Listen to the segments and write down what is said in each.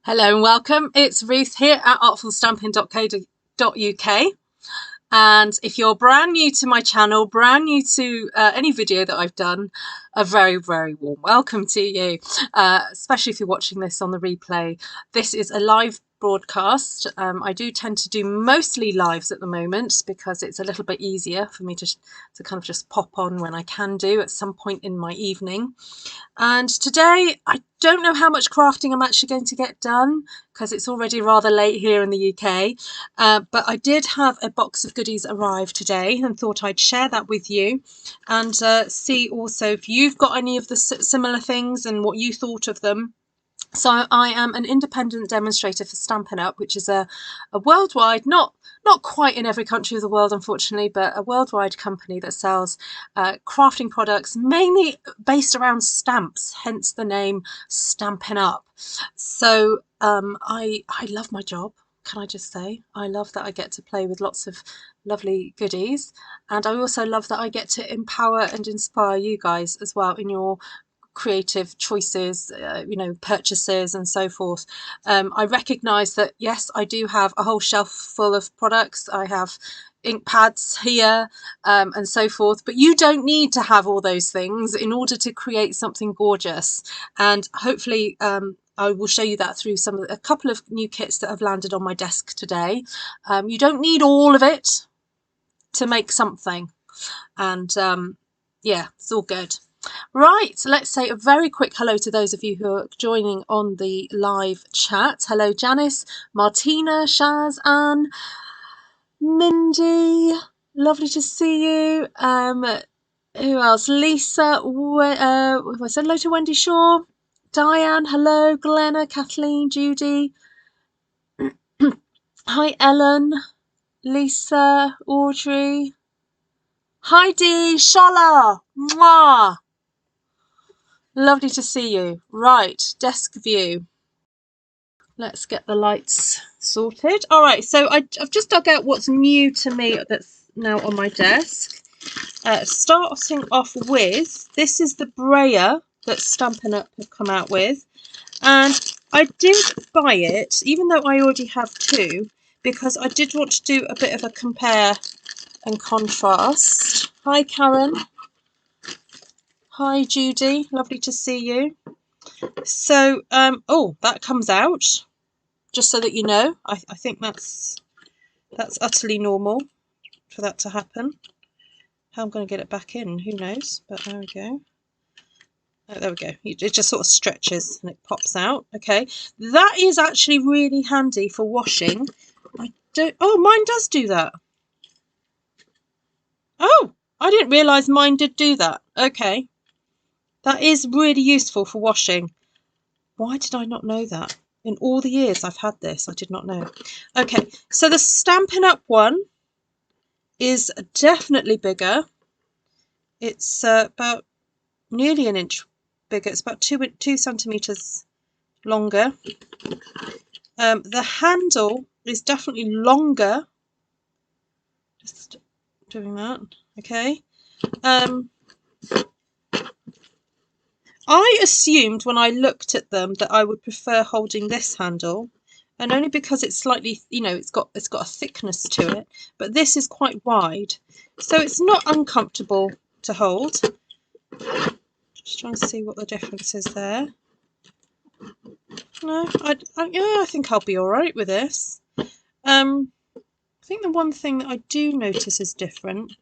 Hello and welcome. It's Ruth here at artfulstampin.co.uk. And if you're brand new to my channel, brand new to any video that I've done, a very, very warm welcome to you, especially if you're watching this on the replay. This is a live broadcast. I do tend to do mostly lives at the moment because it's a little bit easier for me to kind of just pop on when I can do at some point in my evening. And today I don't know how much crafting I'm actually going to get done because it's already rather late here in the UK, but I did have a box of goodies arrive today and thought I'd share that with you and see also if you've got any of the similar things and what you thought of them. So I am an independent demonstrator for Stampin Up, which is a worldwide, not quite in every country of the world, unfortunately, but a worldwide company that sells crafting products, mainly based around stamps, hence the name Stampin Up. So I love my job. Can I just say, I love that I get to play with lots of lovely goodies, and I also love that I get to empower and inspire you guys as well in your creative choices, purchases and so forth. I recognize that, yes, I do have a whole shelf full of products. I have ink pads here and so forth, but you don't need to have all those things in order to create something gorgeous. And hopefully I will show you that through a couple of new kits that have landed on my desk today. You don't need all of it to make something, and yeah, it's all good. Right, so let's say a very quick hello to those of you who are joining on the live chat. Hello, Janice, Martina, Shaz, Anne, Mindy, lovely to see you. Who else? Lisa, I said hello to Wendy Shaw, Diane, hello, Glenna, Kathleen, Judy. Hi, Ellen, Lisa, Audrey, Heidi, Shola, mwah. Lovely to see you. Right, desk view. Let's get the lights sorted. All right, so I've just dug out what's new to me that's now on my desk. Starting off with, this is the Brayer that Stampin' Up have come out with. And I did buy it, even though I already have two, because I did want to do a bit of a compare and contrast. Hi, Karen. Hi, Judy. Lovely to see you. So, oh, that comes out, just so that you know. I think that's utterly normal for that to happen. How I'm going to get it back in, who knows? But there we go. Oh, there we go. It just sort of stretches and it pops out. Okay, that is actually really handy for washing. Oh, mine does do that. Oh, I didn't realise mine did do that. Okay, that is really useful for washing. Why did I not know that? In all the years I've had this, I did not know. Okay, so the Stampin' Up one is definitely bigger. It's about nearly an inch bigger. It's about 2 centimeters longer. The handle is definitely longer. Just doing that. Okay. I assumed when I looked at them that I would prefer holding this handle, and only because it's slightly, it's got a thickness to it, but this is quite wide, so it's not uncomfortable to hold. Just trying to see what the difference is there. No, yeah, I think I'll be all right with this. I think the one thing that I do notice is different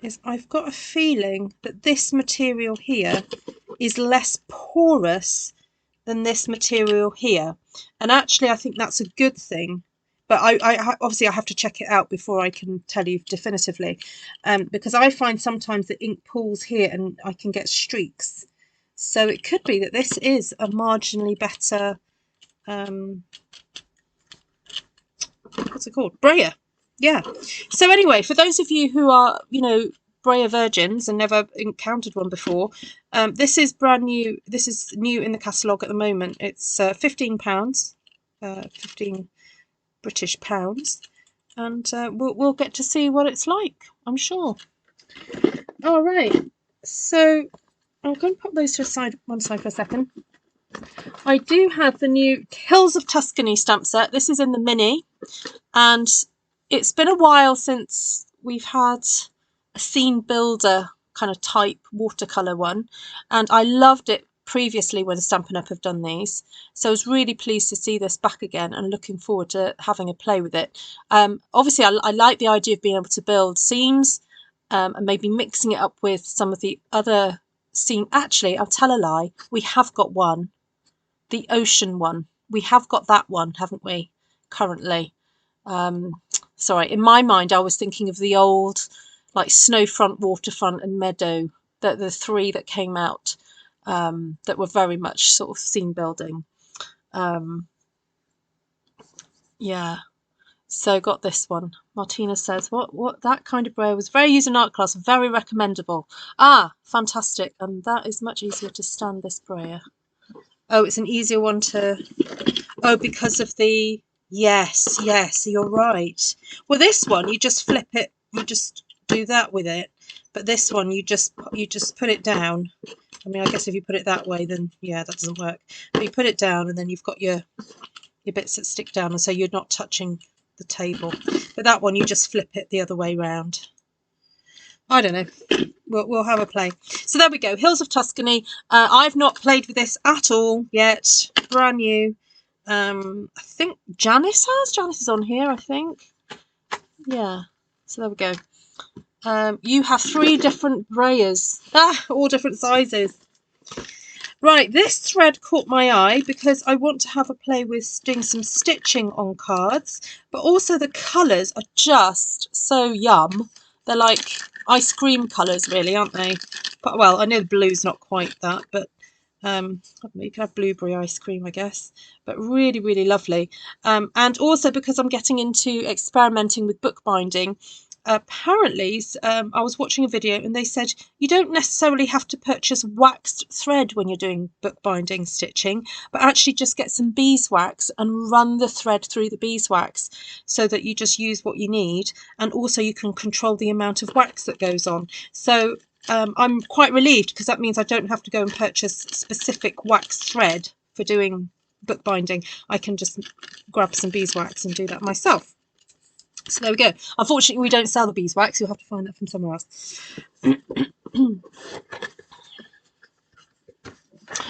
is I've got a feeling that this material here is less porous than this material here, and actually I think that's a good thing, but I obviously I have to check it out before I can tell you definitively, because I find sometimes the ink pools here and I can get streaks, so it could be that this is a marginally better what's it called, Brayer. Yeah, so anyway, for those of you who are Brayer virgins and never encountered one before, this is brand new. This is new in the catalogue at the moment. It's £15, 15 British pounds, and we'll get to see what it's like, I'm sure. All right, so I'm going to put those to one side for a second. I do have the new Hills of Tuscany stamp set. This is in the mini, and it's been a while since we've had a scene builder kind of type watercolour one, and I loved it previously when Stampin' Up have done these, so I was really pleased to see this back again and looking forward to having a play with it. Obviously I like the idea of being able to build scenes, and maybe mixing it up with some of the other scene. Actually, I'll tell a lie, we have got one, the ocean one. We have got that one, haven't we, currently? Sorry, in my mind I was thinking of the old like snowfront, waterfront and meadow, the three that came out, that were very much sort of scene building. Yeah, so got this one. Martina says, what that kind of brayer was very used in art class, very recommendable. Ah, fantastic. And that is much easier to stand, this brayer. Oh, it's an easier one to... Oh, because of the... Yes, you're right. Well, this one, you just flip it, you just do that with it. But this one, you just put it down. I mean, I guess if you put it that way, then yeah, that doesn't work. But you put it down, and then you've got your bits that stick down, and so you're not touching the table. But that one, you just flip it the other way round. I don't know. We'll have a play. So there we go. Hills of Tuscany. I've not played with this at all yet. Brand new. I think Janice has. Janice is on here, I think. Yeah. So there we go. You have 3 different brayers. All different sizes. Right, this thread caught my eye because I want to have a play with doing some stitching on cards, but also the colours are just so yum. They're like ice cream colours, really, aren't they? But, well, I know the blue's not quite that, but you could have blueberry ice cream, I guess. But really, really lovely. And also because I'm getting into experimenting with bookbinding, apparently I was watching a video and they said you don't necessarily have to purchase waxed thread when you're doing bookbinding stitching, but actually just get some beeswax and run the thread through the beeswax so that you just use what you need, and also you can control the amount of wax that goes on. So I'm quite relieved because that means I don't have to go and purchase specific wax thread for doing bookbinding. I can just grab some beeswax and do that myself. So there we go. Unfortunately, we don't sell the beeswax. You'll have to find that from somewhere else.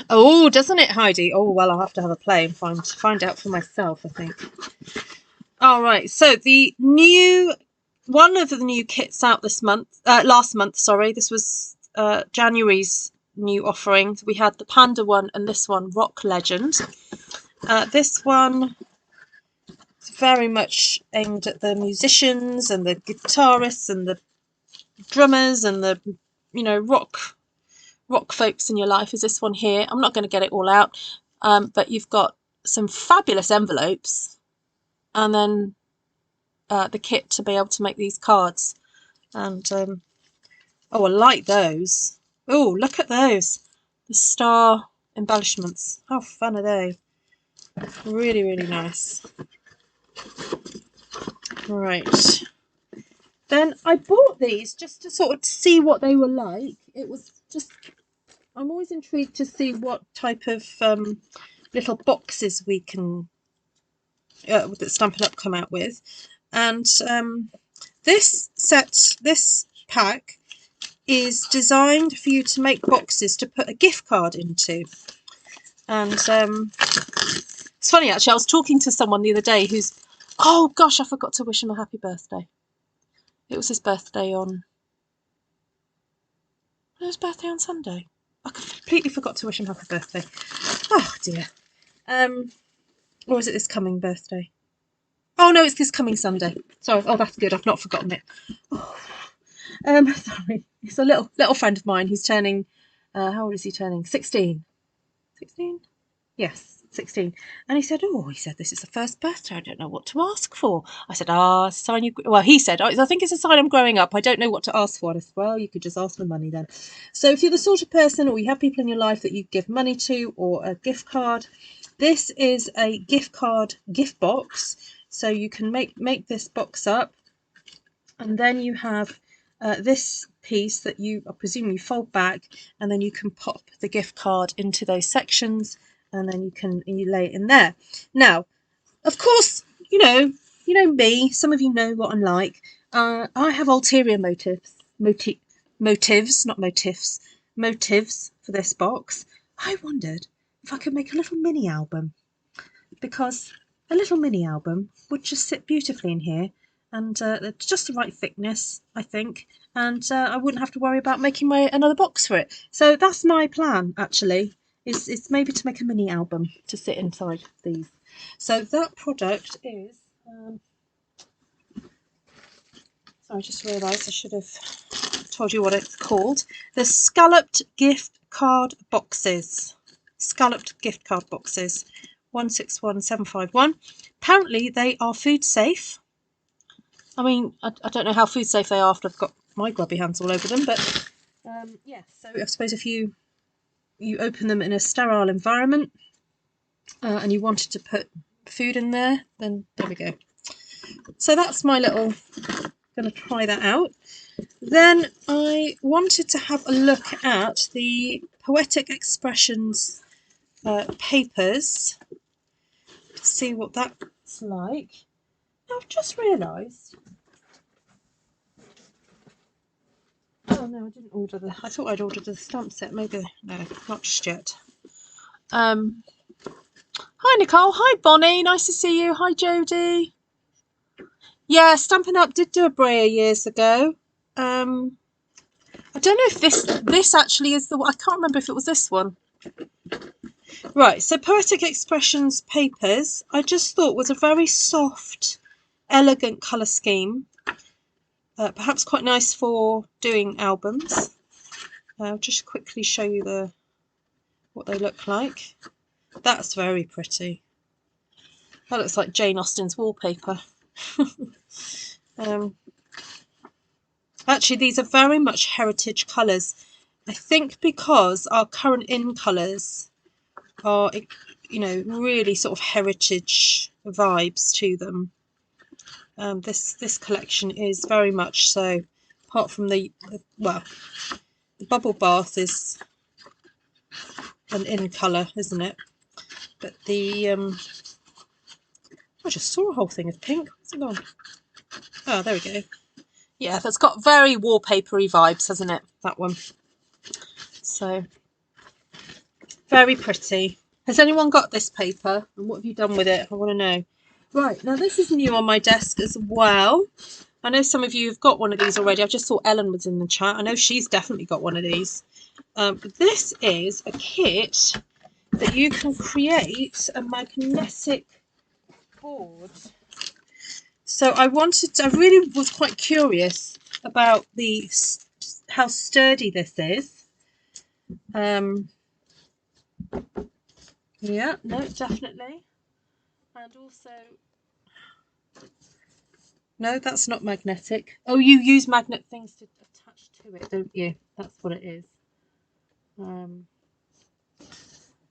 Oh, doesn't it, Heidi? Oh, well, I'll have to have a play and find out for myself, I think. All right. So the new... One of the new kits out this month, last month, sorry. This was January's new offering. We had the Panda one and this one, Rock Legend. This one... It's very much aimed at the musicians and the guitarists and the drummers and the, you know, rock folks in your life. Is this one here? I'm not going to get it all out, but you've got some fabulous envelopes, and then the kit to be able to make these cards. And oh, I like those. Oh, look at those, the star embellishments. How fun are they? Really, really nice. Right, then I bought these just to sort of see what they were like. It was just, I'm always intrigued to see what type of little boxes we can that Stampin' Up come out with. And this pack is designed for you to make boxes to put a gift card into. And it's funny, actually, I was talking to someone the other day who's, oh gosh, I forgot to wish him a happy birthday. It was his birthday on... It was his birthday on Sunday. I completely forgot to wish him happy birthday. Oh dear. Or is it this coming birthday? Oh no, it's this coming Sunday. Sorry. Oh, that's good. I've not forgotten it. Oh. Sorry. It's a little friend of mine who's turning. How old is he turning? 16. 16? Yes, 16. And he said, this is the first birthday. I don't know what to ask for. I said, sign you. Well, he said, I think it's a sign I'm growing up. I don't know what to ask for. And I said, well, you could just ask for money then. So if you're the sort of person, or you have people in your life that you give money to, or a gift card, this is a gift card gift box. So you can make this box up, and then you have this piece that I presume you fold back, and then you can pop the gift card into those sections and then you lay it in there. Now, of course, you know me. Some of you know what I'm like. I have ulterior motives, not motifs, motives for this box. I wondered if I could make a little mini album, because a little mini album would just sit beautifully in here, and just the right thickness, I think, and I wouldn't have to worry about making another box for it. So that's my plan, actually, is maybe to make a mini album to sit inside these. So that product is so I just realised I should have told you what it's called. The Scalloped gift card boxes. Scalloped gift card boxes. 161751. Apparently they are food safe. I mean, I don't know how food safe they are after I've got my grubby hands all over them, but yeah, so I suppose if you open them in a sterile environment and you wanted to put food in there, then there we go. So that's my little, going to try that out. Then I wanted to have a look at the Poetic Expressions papers to see what that's like. Now, I've just realised. Oh no, I didn't order I thought I'd ordered the stamp set. Maybe no, not just yet. Hi Nicole. Hi Bonnie. Nice to see you. Hi Jodie. Yeah, Stampin' Up did do a Brayer years ago. I don't know if this actually is the one. I can't remember if it was this one. Right, so Poetic Expressions papers, I just thought was a very soft, elegant colour scheme. Perhaps quite nice for doing albums. I'll just quickly show you what they look like. That's very pretty. That looks like Jane Austen's wallpaper. Actually, these are very much heritage colours. I think because our current in colours are, really sort of heritage vibes to them. This collection is very much so. Apart from the bubble bath is an in colour, isn't it? But the I just saw a whole thing of pink. Where's it gone? Oh, there we go. Yeah, that's got very wallpapery vibes, hasn't it? That one. So very pretty. Has anyone got this paper? And what have you done with it? I want to know. Right, now this is new on my desk as well. I know some of you have got one of these already. I just saw Ellen was in the chat. I know she's definitely got one of these. This is a kit that you can create a magnetic board. So I really was quite curious about how sturdy this is. Yeah, no, definitely. And also, no, that's not magnetic. Oh, you use magnet things to attach to it, don't you? That's what it is.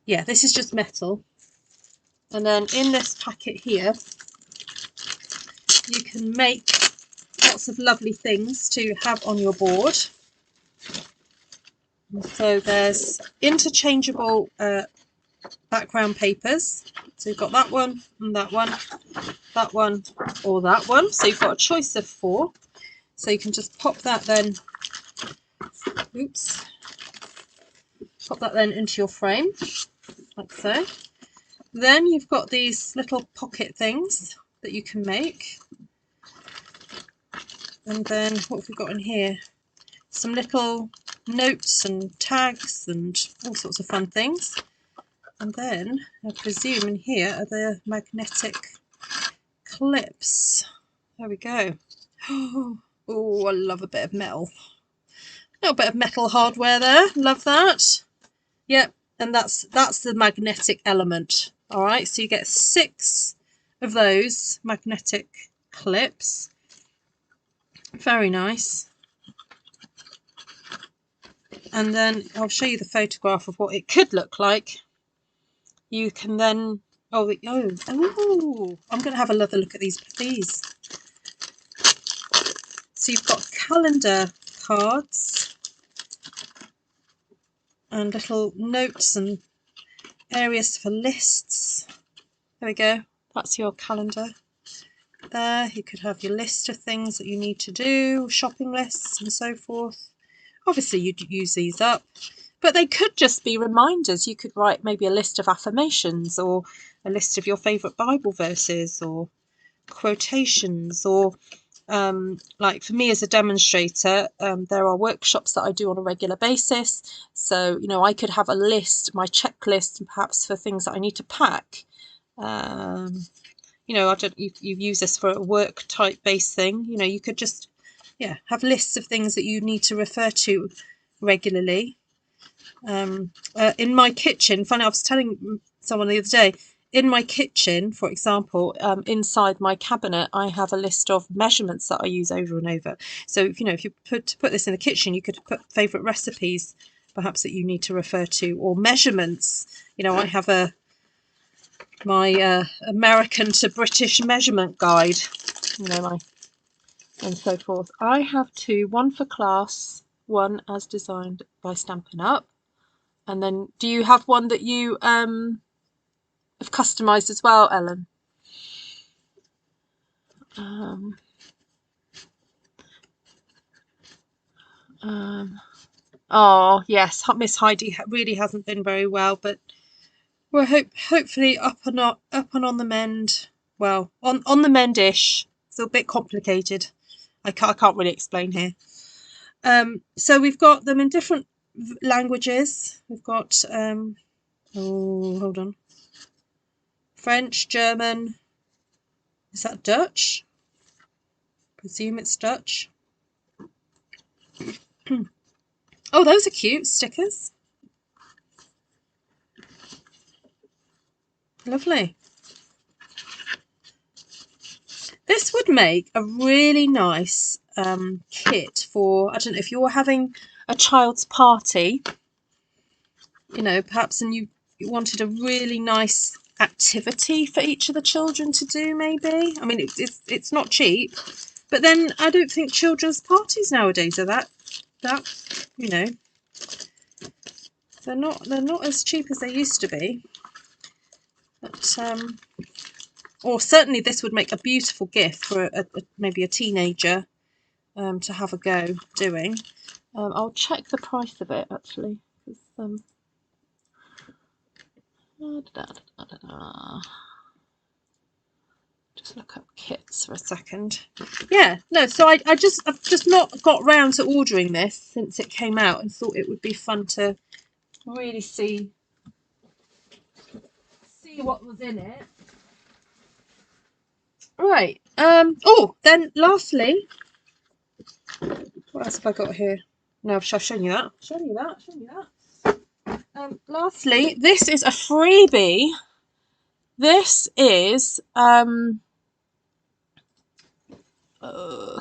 Yeah, this is just metal. And then in this packet here, you can make lots of lovely things to have on your board. And so there's interchangeable background papers. So you've got that one and that one, or that one. So you've got a choice of 4. So you can just pop that then, pop that then into your frame, like so. Then you've got these little pocket things that you can make. And then what have we got in here? Some little notes and tags and all sorts of fun things. And then I presume in here are the magnetic clips. There we go. Oh, I love a bit of metal. A little bit of metal hardware there. Love that. Yep, and that's the magnetic element. All right, so you get 6 of those magnetic clips. Very nice. And then I'll show you the photograph of what it could look like. You can then I'm going to have another look at these. So you've got calendar cards and little notes and areas for lists. There we go. That's your calendar. There, you could have your list of things that you need to do, shopping lists and so forth. Obviously, you'd use these up, but they could just be reminders. You could write maybe a list of affirmations or a list of your favourite Bible verses or quotations, or like for me as a demonstrator, there are workshops that I do on a regular basis. So, you know, I could have a list, my checklist, perhaps for things that I need to pack. You know, you use this for a work type based thing. You know, you could just, yeah, have lists of things that you need to refer to regularly. In my kitchen, funny, I was telling someone the other day, in my kitchen, for example, inside my cabinet, I have a list of measurements that I use over and over. So, you know, if you put this in the kitchen, you could put favourite recipes, perhaps, that you need to refer to, or measurements. You know, I have my American to British measurement guide, you know, and so forth. I have two, one for class, one as designed by Stampin' Up. And then, do you have one that you have customised as well, Ellen? Oh yes, Miss Heidi really hasn't been very well, but we're hopefully up and on the mend. Well, on the mend-ish. It's a bit complicated. I can't really explain here. So we've got them in different languages. We've got oh, hold on, French, German. Is that Dutch? Presume it's Dutch. Oh, those are cute stickers. Lovely. This would make a really nice kit for, I don't know, if you're having a child's party, you know, perhaps, and you wanted a really nice activity for each of the children to do, maybe. I mean, it's not cheap, but then I don't think children's parties nowadays are that you know, they're not as cheap as they used to be. But or certainly this would make a beautiful gift for maybe a teenager to have a go doing. I'll check the price of it actually. Just look up kits for a second. Yeah, no, so I've just not got round to ordering this since it came out, and thought it would be fun to really see what was in it. Right. Oh, then lastly, what else have I got here? No, I've shown you that. Shown you that. Lastly, this is a freebie. This is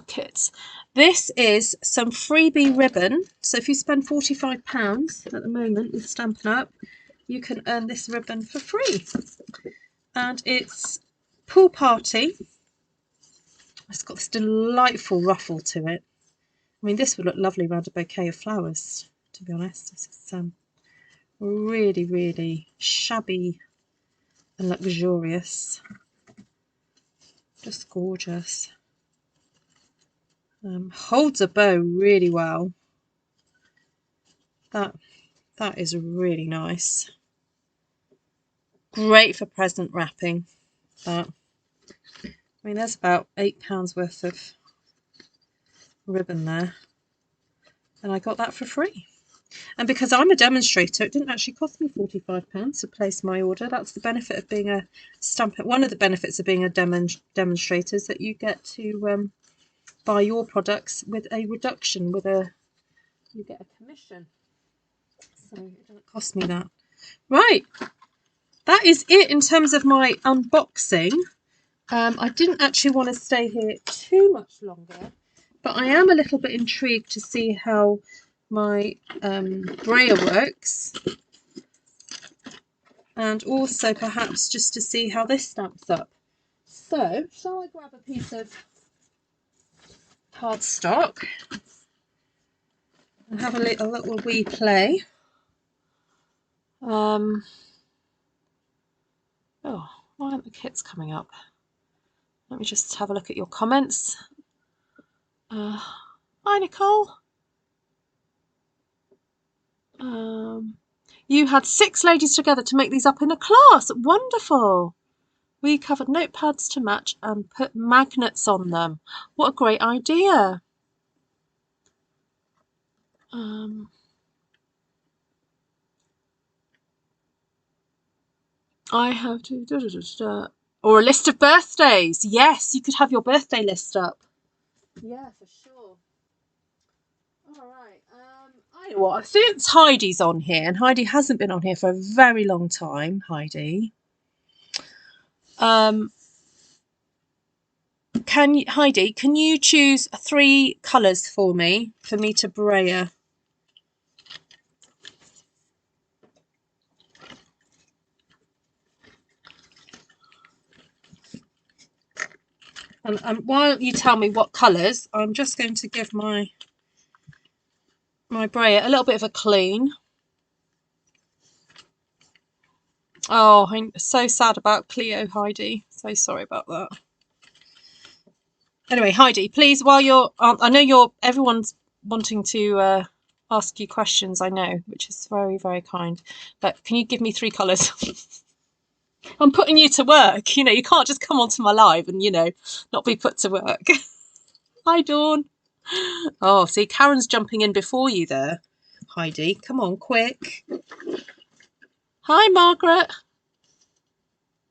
kits. This is some freebie ribbon. So if you spend £45 at the moment with Stampin' Up, you can earn this ribbon for free. And it's Pool Party. It's got this delightful ruffle to it. I mean, this would look lovely around a bouquet of flowers, to be honest. This is really, really shabby and luxurious. Just gorgeous. Holds a bow really well. That is really nice. Great for present wrapping. That, I mean, there's about £8 worth of ribbon there, and I got that for free. And because I'm a demonstrator, it didn't actually cost me £45 to place my order. That's the benefit of being a Stampin'. One of the benefits of being a demonstrator is that you get to buy your products with a reduction, you get a commission. So it doesn't cost me that. Right, that is it in terms of my unboxing. I didn't actually want to stay here too much longer, but I am a little bit intrigued to see how my brayer works, and also perhaps just to see how this stamps up. So, shall I grab a piece of cardstock and have a little wee play? Oh, why aren't the kits coming up? Let me just have a look at your comments. Hi, Nicole. You had 6 ladies together to make these up in a class. Wonderful. We covered notepads to match and put magnets on them. What a great idea. I have to... Or a list of birthdays. Yes, you could have your birthday list up. Yeah, for sure. All right. I know what. Since Heidi's on here, and Heidi hasn't been on here for a very long time, Heidi. Heidi, can you choose 3 colours for me to brayer? And while you tell me what colours, I'm just going to give my brayer a little bit of a clean. Oh, I'm so sad about Cleo, Heidi. So sorry about that. Anyway, Heidi, please, while you're, I know everyone's wanting to ask you questions, I know, which is very, very kind. But can you give me 3 colours? I'm putting you to work. You know, you can't just come onto my live and, you know, not be put to work. Hi, Dawn. Oh, see, Karen's jumping in before you there, Heidi. Come on, quick. Hi, Margaret.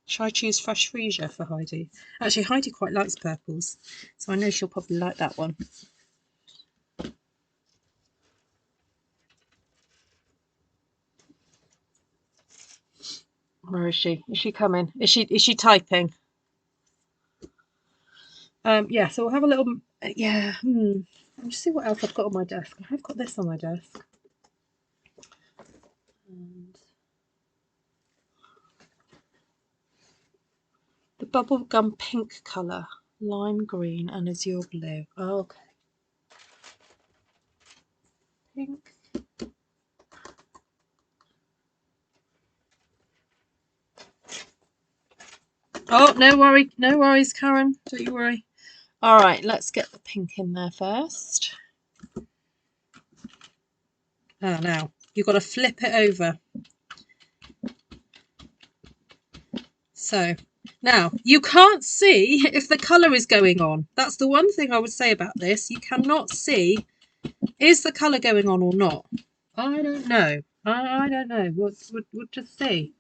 Shall I choose Fresh Freesia for Heidi? Actually, Heidi quite likes purples, so I know she'll probably like that one. Where is she? Is she coming? Is she typing? Yeah, so we'll have a little... Yeah, I'll just see what else I've got on my desk. I have got this on my desk. And the bubblegum pink colour, lime green and azure blue. Oh, okay. Pink. Oh, no worries, Karen. Don't you worry. All right, let's get the pink in there first. Oh, now you've got to flip it over. So now you can't see if the colour is going on. That's the one thing I would say about this. You cannot see, is the colour going on or not? I don't know. I don't know. We'll just see.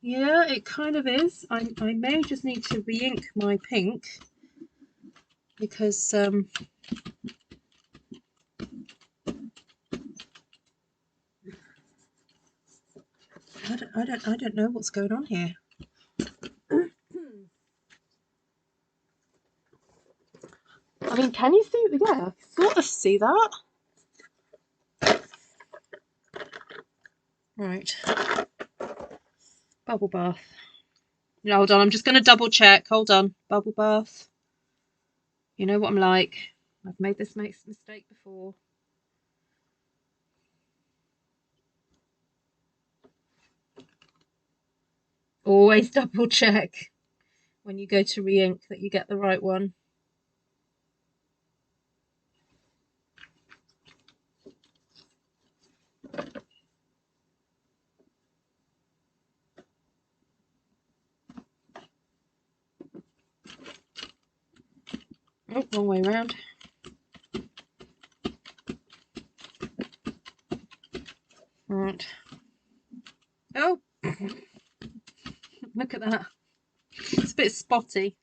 Yeah, it kind of is. I may just need to re-ink my pink because I don't know what's going on here. I mean, can you see? Yeah, sort of see that. Right. Bubble bath. No, hold on, I'm just going to double check. Hold on. Bubble bath. You know what I'm like. I've made this mistake before. Always double check when you go to re-ink that you get the right one. Oh, wrong way around. Right. Oh, look at that. It's a bit spotty.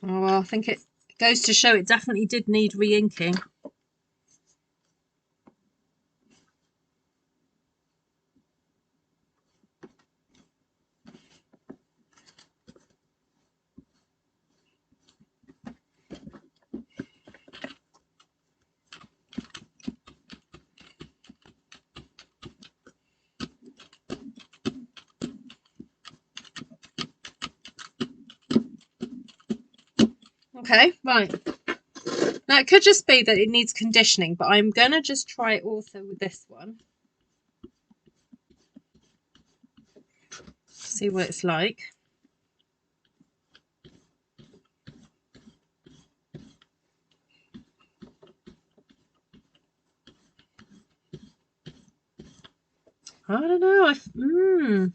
Oh, well, I think it goes to show it definitely did need re-inking. Okay, right. Now it could just be that it needs conditioning, but I'm going to just try it also with this one. See what it's like. I don't know.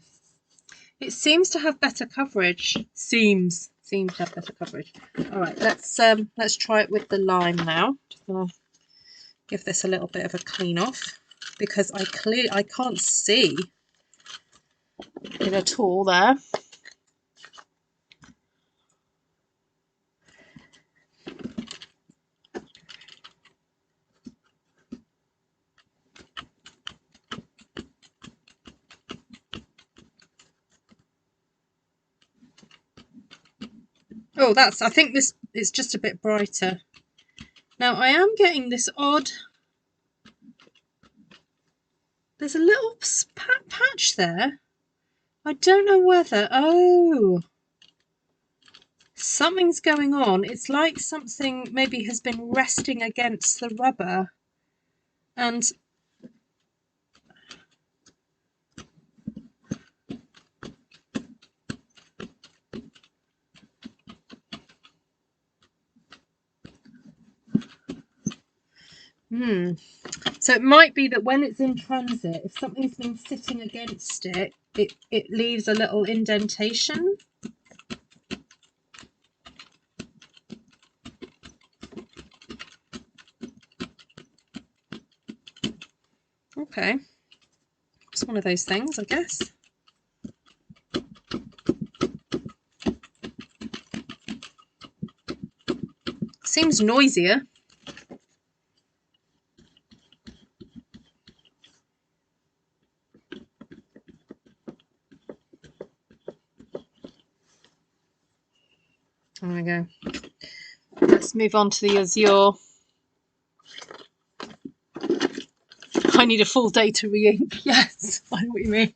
It seems to have better coverage. Seems to have better coverage. All right, let's try it with the lime now. Just gonna give this a little bit of a clean off because I can't see it at all there. Oh, I think this is just a bit brighter. Now I am getting this odd, there's a little patch there. I don't know whether, oh, something's going on. It's like something maybe has been resting against the rubber. And so it might be that when it's in transit, if something's been sitting against it, it leaves a little indentation. Okay, it's one of those things, I guess. Seems noisier. There we go. Let's move on to the Azure. I need a full day to re-ink. Yes, I know what you mean.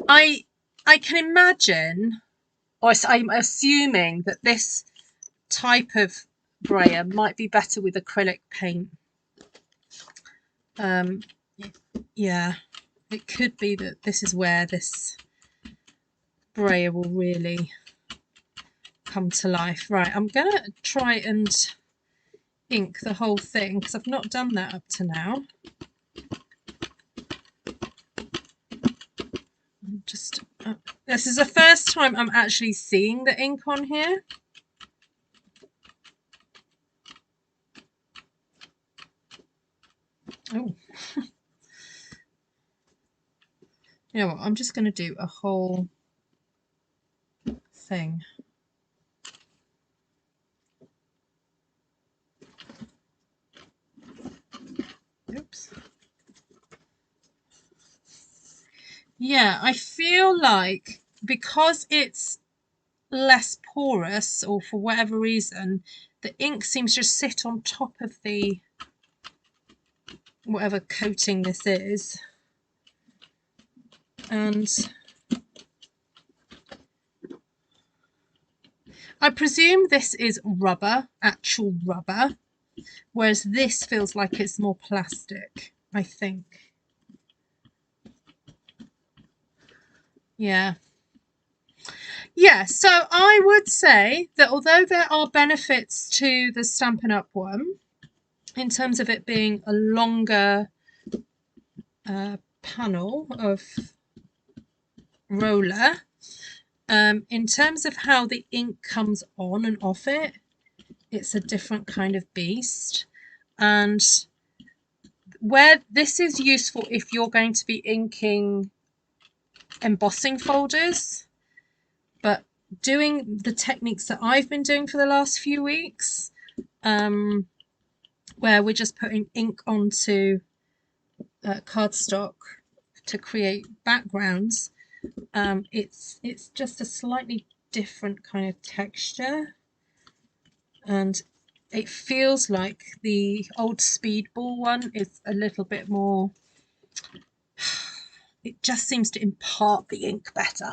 I can imagine, or I'm assuming that this type of brayer might be better with acrylic paint. Yeah, it could be that this is where this brayer will really come to life. Right, I'm gonna try and ink the whole thing because I've not done that up to now. Just this is the first time I'm actually seeing the ink on here. Oh, you know what? I'm just going to do a whole thing. Oops. Yeah, I feel like because it's less porous, or for whatever reason, the ink seems to sit on top of the whatever coating this is, and I presume this is rubber, actual rubber, whereas this feels like it's more plastic, I think. Yeah. Yeah, so I would say that although there are benefits to the Stampin' Up one, in terms of it being a longer panel of roller, in terms of how the ink comes on and off it, it's a different kind of beast. And where this is useful if you're going to be inking embossing folders, but doing the techniques that I've been doing for the last few weeks, where we're just putting ink onto cardstock to create backgrounds, it's just a slightly different kind of texture, and it feels like the old Speedball one is a little bit more it just seems to impart the ink better,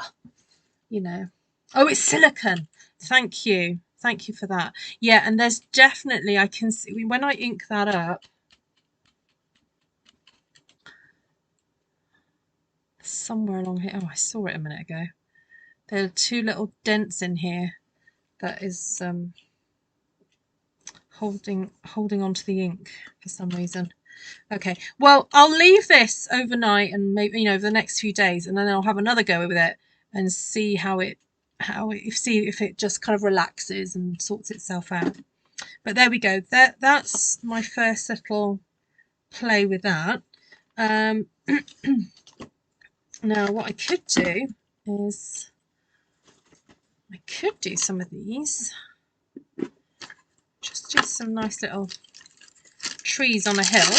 you know. Oh, it's silicone. Thank you for that. Yeah, and there's definitely, I can see when I ink that up, somewhere along here. Oh, I saw it a minute ago. There are two little dents in here that is holding onto the ink for some reason. Okay, well, I'll leave this overnight and maybe, you know, over the next few days, and then I'll have another go with it and see see if it just kind of relaxes and sorts itself out. But there we go. That's my first little play with that. Now what I could do is I could do some of these. Just do some nice little trees on a hill.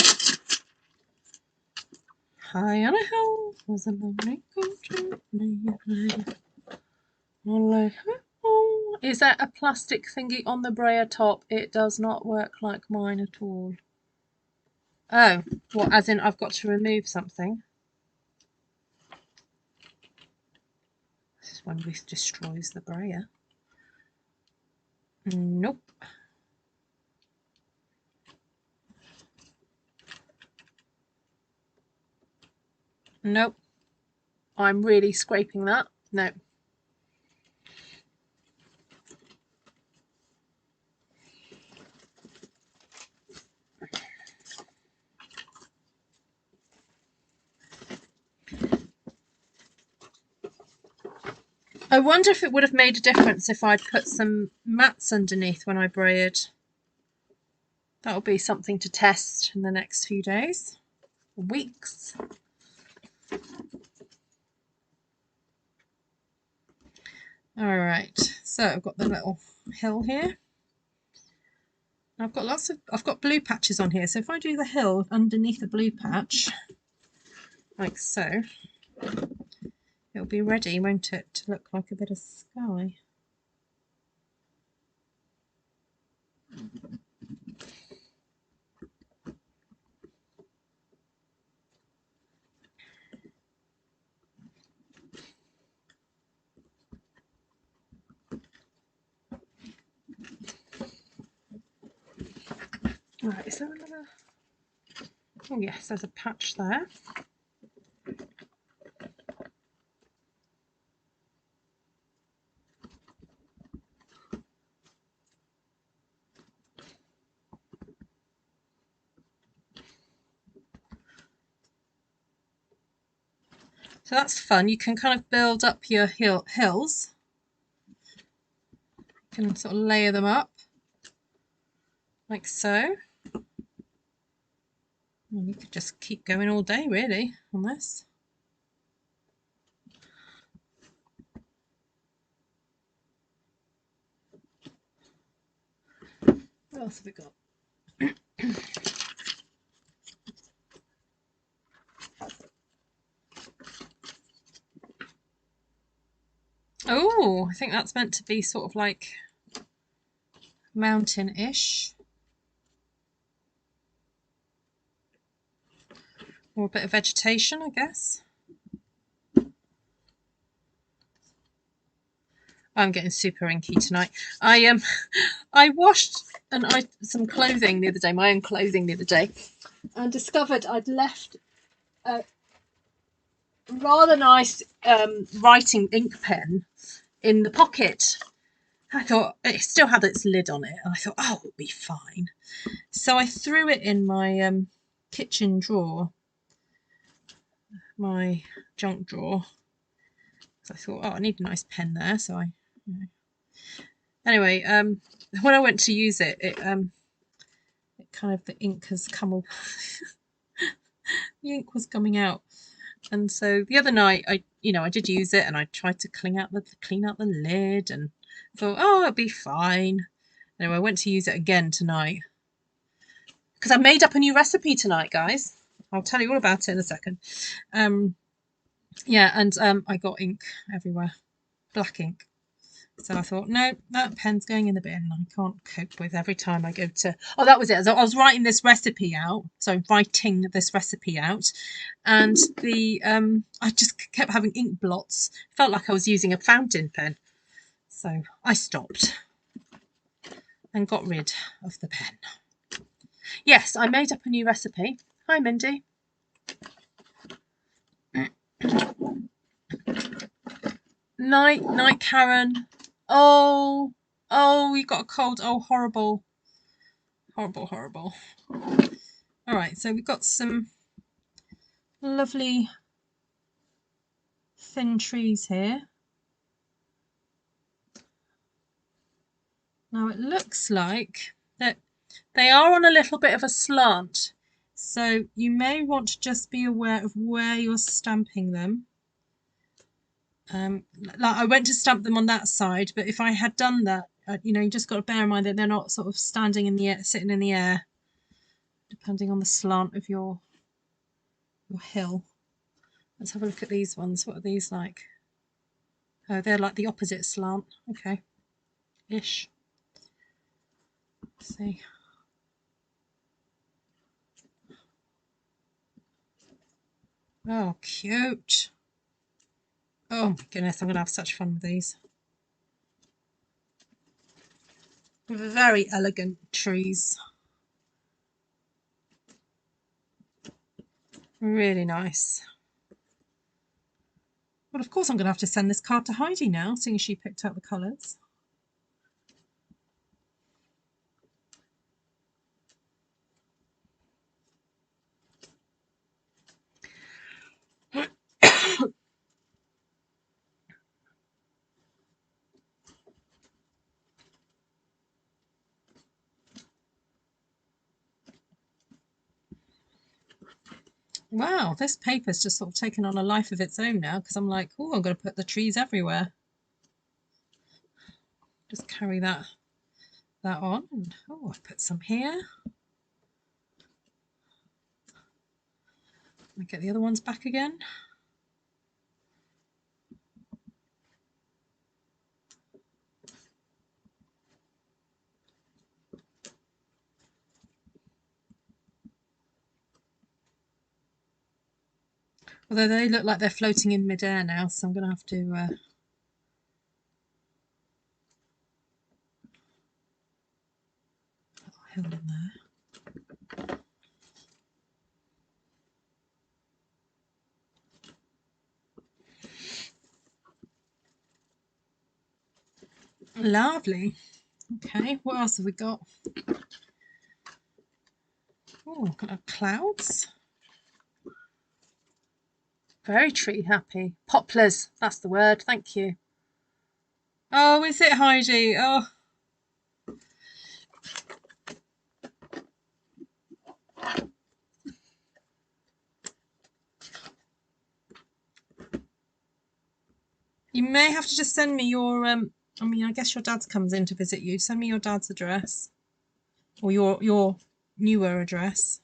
High on a hill was a lonely country. Is that a plastic thingy on the Brayer top? It does not work like mine at all. Oh, what, as in I've got to remove something? This is when this destroys the Brayer. Nope. Nope. I'm really scraping that. No. I wonder if it would have made a difference if I'd put some mats underneath when I brayed. That'll be something to test in the next few days, weeks. All right, so I've got the little hill here. I've got blue patches on here, so if I do the hill underneath the blue patch, like so, it'll be ready, won't it, to look like a bit of sky. Right, is there another? Oh yes, there's a patch there. So that's fun. You can kind of build up your hills. You can sort of layer them up like so. And you could just keep going all day really on this. What else have we got? Oh, I think that's meant to be sort of like mountain-ish. Or a bit of vegetation, I guess. I'm getting super inky tonight. I washed some clothing the other day, my own clothing the other day, and discovered I'd left a rather nice writing ink pen in the pocket. I thought it still had its lid on it, and I thought, oh, it'll be fine. So I threw it in my kitchen drawer, my junk drawer. So I thought, oh, I need a nice pen there. So anyway, when I went to use it, it kind of, the ink has come off. The ink was coming out, and so the other night I did use it, and I tried to clean out the lid, and thought, oh, it'll be fine. Anyway, I went to use it again tonight because I made up a new recipe tonight, guys. I'll tell you all about it in a second. Yeah, and I got ink everywhere, black ink. So I thought, no, that pen's going in the bin. I can't cope with every time I go to... Oh, that was it. So I was writing this recipe out. So writing this recipe out. And the I just kept having ink blots. Felt like I was using a fountain pen. So I stopped and got rid of the pen. Yes, I made up a new recipe. Hi, Mindy. Night, Karen. Oh, you got a cold. Oh, horrible. Horrible. All right, so we've got some lovely thin trees here. Now it looks like that they are on a little bit of a slant, so you may want to just be aware of where you're stamping them. Like I went to stamp them on that side, but if I had done that, you know, you just got to bear in mind that they're not sort of standing in the air, sitting in the air, depending on the slant of your hill. Let's have a look at these ones. What are these like? Oh, they're like the opposite slant. Okay, ish. Let's see. Oh, cute. Oh my goodness, I'm going to have such fun with these. Very elegant trees. Really nice. Well, of course I'm going to have to send this card to Heidi now, seeing as she picked out the colours. Wow, this paper's just sort of taken on a life of its own now, because I'm like, oh, I'm going to put the trees everywhere. Just carry that on. And oh, I put some here. Let me get the other ones back again. Although they look like they're floating in midair now, so I'm going to have to put a hill in there. Lovely. Okay, what else have we got? Oh, got clouds. Very tree happy. Poplars, that's the word. Thank you. Oh, is it, Heidi? Oh. You may have to just send me your I mean, I guess your dad comes in to visit you. Send me your dad's address. Or your newer address.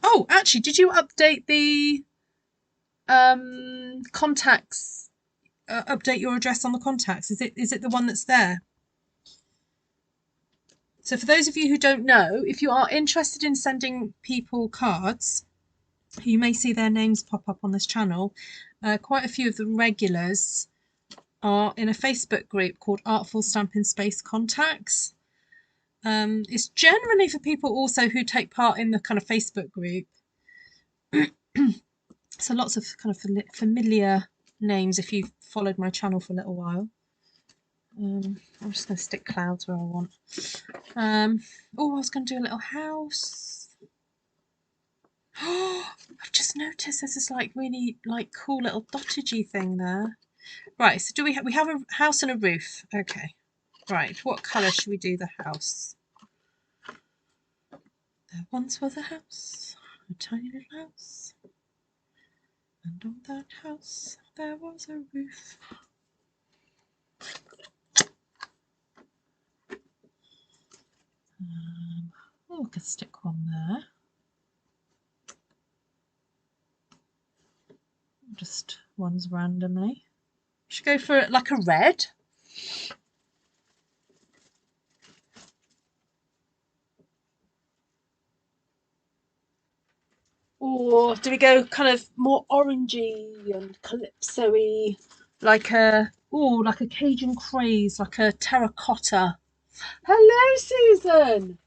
Oh, actually, did you update the contacts? Update your address on the contacts. Is it the one that's there? So for those of you who don't know, if you are interested in sending people cards, you may see their names pop up on this channel. Quite a few of the regulars are in a Facebook group called Artful Stampin Space Contacts. It's generally for people also who take part in the kind of Facebook group. So lots of kind of familiar names if you've followed my channel for a little while. I'm just going to stick clouds where I want. Oh, I was going to do a little house. Oh, I've just noticed there's this like really like cool little dottagey thing there. Right, so do we have a house and a roof? Okay. Right, what colour should we do the house? There once was a house, a tiny little house. And on that house there was a roof. Oh, I could stick one there. Just ones randomly. Should go for like a red. Or do we go kind of more orangey and calypso-y, like a Cajun craze, like a terracotta? Hello, Susan.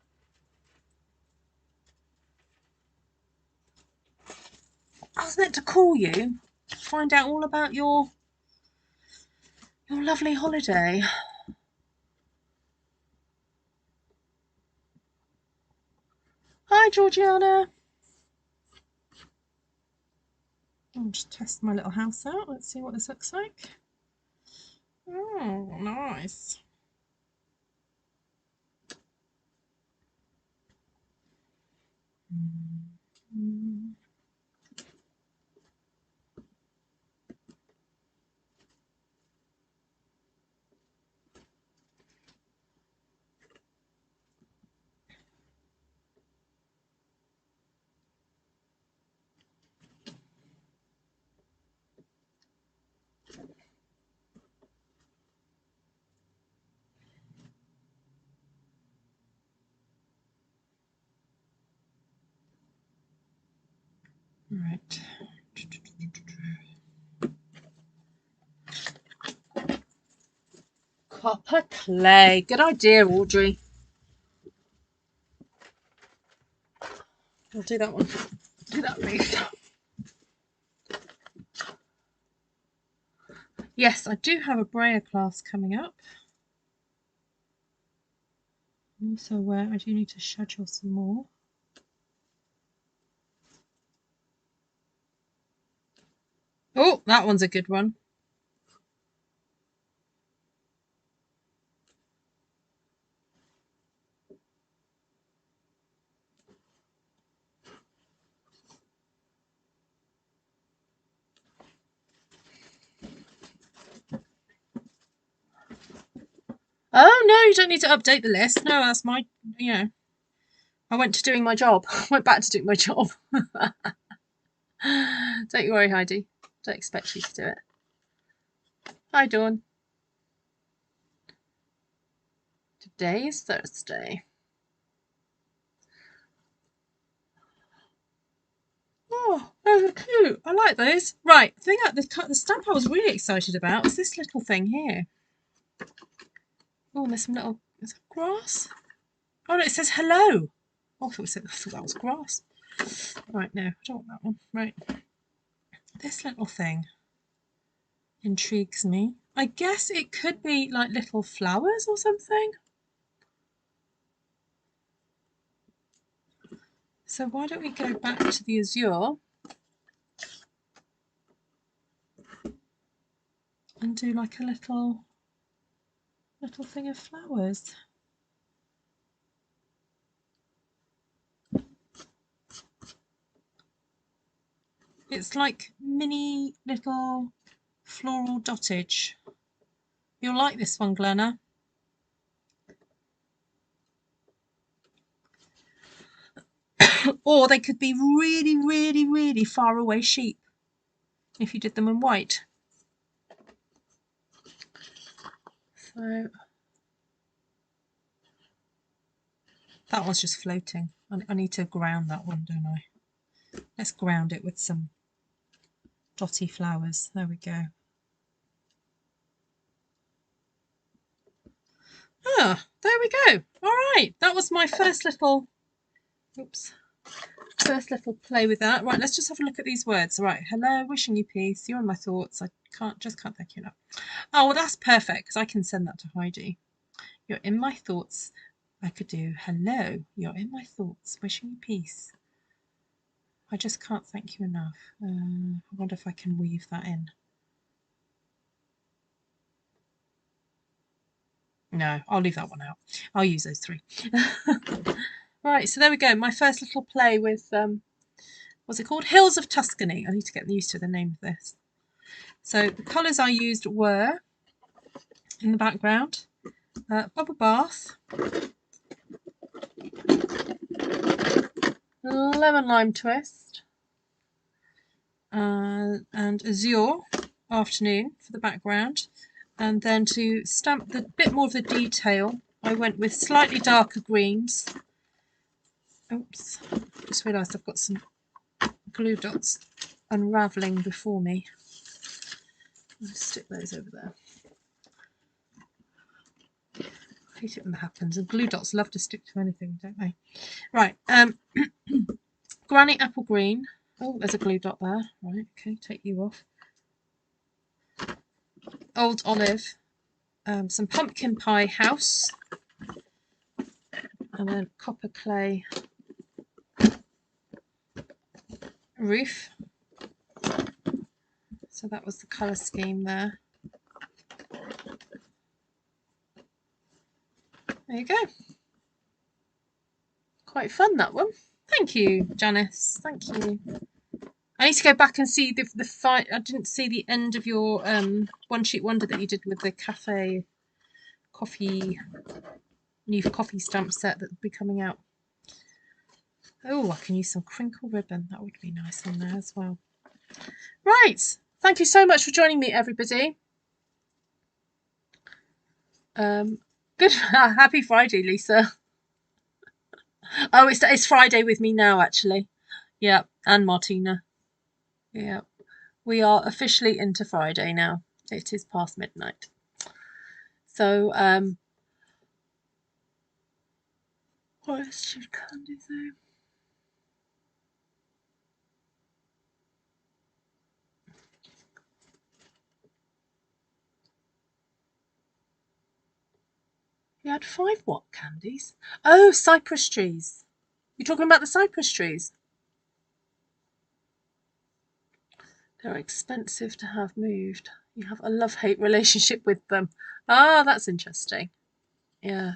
I was meant to call you to find out all about your lovely holiday. Hi, Georgiana. I'll just test my little house out. Let's see what this looks like. Oh, nice. Right. Copper clay. Good idea, Audrey. I'll do that one. Do that later. Yes, I do have a Brayer class coming up. I'm also aware I do need to schedule some more. Oh, that one's a good one. Oh, no, you don't need to update the list. No, that's my, I went to doing my job. I went back to doing my job. Don't you worry, Heidi. Don't expect you to do it. Hi, Dawn. Today is Thursday. Oh, those are cute. I like those. Right, the stamp I was really excited about is this little thing here. Oh, and there's some little, is that grass? Oh, no, it says hello. Oh, I thought that was grass. Right, no, I don't want that one. Right. This little thing intrigues me. I guess it could be like little flowers or something. So why don't we go back to the Azure and do like a little thing of flowers. It's like mini little floral dottage. You'll like this one, Glenna. Or they could be really, really, really far away sheep if you did them in white. So that one's just floating. I need to ground that one, don't I? Let's ground it with some dotty flowers. There we go. Ah, there we go. All right, that was my first little, play with that. Right, let's just have a look at these words. Right, hello, wishing you peace. You're in my thoughts. I just can't thank you enough. Oh, well, that's perfect because I can send that to Heidi. You're in my thoughts. I could do hello. You're in my thoughts. Wishing you peace. I just can't thank you enough. I wonder if I can weave that in. No, I'll leave that one out. I'll use those three. Right, so there we go. My first little play with, what's it called? Hills of Tuscany. I need to get used to the name of this. So the colours I used were, in the background, Bubble Bath, Lemon Lime Twist, and Azure Afternoon for the background. And then to stamp the bit more of the detail, I went with slightly darker greens. Oops, just realised I've got some glue dots unravelling before me. I'll stick those over there. I hate it when that happens, and glue dots love to stick to anything, don't they? Right, Granny Apple Green. Oh, there's a glue dot there. Right, okay, take you off. Old Olive. Some Pumpkin Pie House. And then Copper Clay Roof. So that was the colour scheme there. There you go. Quite fun, that one. Thank you, Janice. Thank you. I need to go back and see the fight. I didn't see the end of your one sheet wonder that you did with the new coffee stamp set that will be coming out. Oh, I can use some crinkle ribbon. That would be nice on there as well. Right. Thank you so much for joining me, everybody. Good. Happy Friday, Lisa. Oh, it's Friday with me now, actually. Yeah, and Martina. Yeah, we are officially into Friday now. It is past midnight. So, what should Candy say? You had 5 what candies? Oh, cypress trees. You're talking about the cypress trees? They're expensive to have moved. You have a love-hate relationship with them. Ah, that's interesting. Yeah.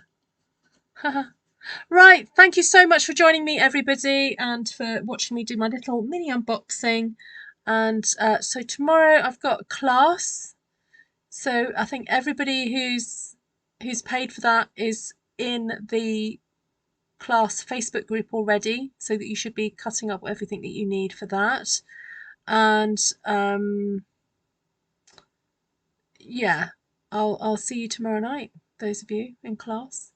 Right, thank you so much for joining me, everybody, and for watching me do my little mini unboxing. And so tomorrow I've got a class. So I think everybody who's paid for that is in the class Facebook group already, so that you should be cutting up everything that you need for that. And yeah, I'll see you tomorrow night, those of you in class,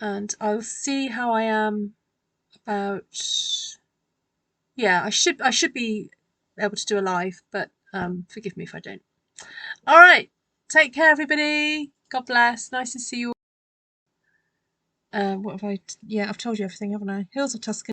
and I'll see how I am about. Yeah, I should be able to do a live, but forgive me if I don't. All right, take care, everybody. God bless. Nice to see you. What have I? Yeah, I've told you everything, haven't I? Hills of Tuscany.